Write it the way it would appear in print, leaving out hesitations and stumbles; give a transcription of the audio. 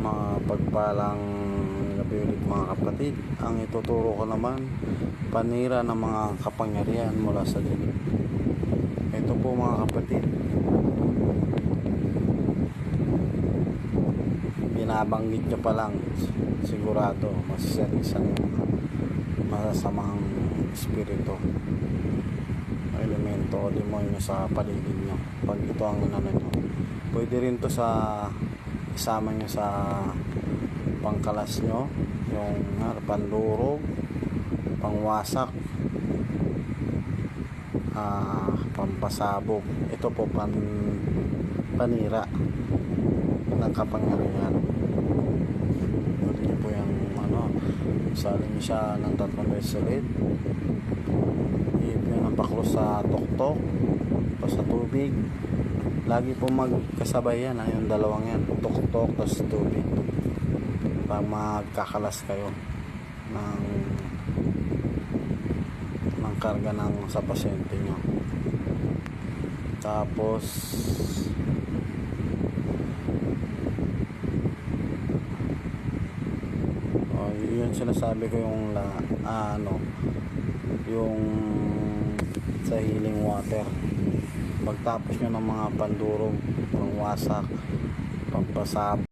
Mga pagpalang gabi ulit mga kapatid. Ang ituturo ko naman, panira ng mga kapangyarihan mula sa dilim. Ito po mga kapatid, binabanggit nyo pa lang, sigurado masasalisan yung masasamang espiritu, elemento o demonyo sa paligid nyo. Pag ito ang ano nyo, pwede rin to sa isama nyo sa pangkalas nyo, yung pandurog, pangwasak, pampasabog. Ito po panira ng kapangyarihan. Pwede nyo po yung salin nyo siya ng 3 beses ulit, ihip nyo ng paklo sa tuktok o sa tubig. Lagi po magkasabay yan, yung dalawang yan, tuktok tapos tubig, para magkakalas kayo ng karga sa pasyente nyo. Tapos yun sinasabi ko, yung yung sa healing water. Pagtapos nyo ng mga pandurog, pangwasak, pampasabog,